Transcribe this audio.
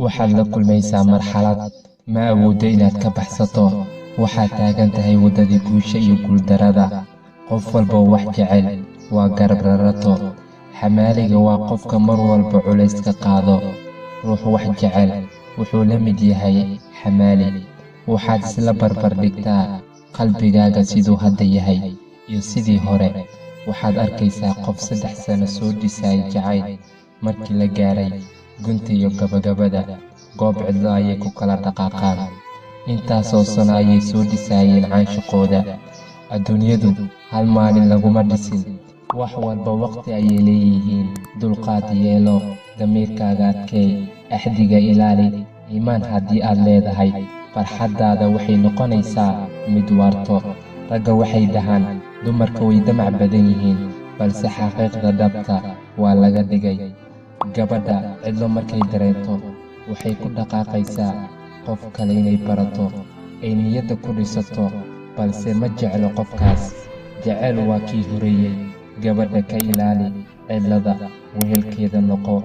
waxaad la kulmaysaa marxalad ma awooddo inaad ka baxsato. waxaad taagan tahay waddadii guusha iyo guuldarrada. qof walba oo wax jecel waa garab rarato. xamaaliga waa qofka mar walba culays ka qaado. ruux wax jecel wuxuu la mid yahay xamaali. waxaad isla barbar dhigtaa qalbigaaga siduu hadda yahay iyo sidii hore. waxaad arkaysaa qof 3 sano soo dhisay jacayl, markii la gaaray gunta iyo gabagabada goob cidlo ayay ku kala dhaqaaqaan. intaasoo sano ayay soo dhisayeen caanshaqooda. adduunyadu hal maalin laguma dhisin. wax walba waqti ayay leeyihiin. dulqaad yeelo, damiirkaaga adkeey, axdiga ilaali. iimaan haddii aad leedahay, farxaddaada waxay noqonaysaa mid waarto. ragga waxay dhahaan dumarka way damac badan yihiin, balse xaqiiqda dhabta waa laga dhigay. gabadha cidlo markay dareento waxay ku dhaqaaqaysaa qof kale inay barato, ay niyadda ku dhisato, balse ma jeclo qofkaas. jecel waa kii horeeyey. gabadha ka ilaali cidlada, wehelkeeda noqo.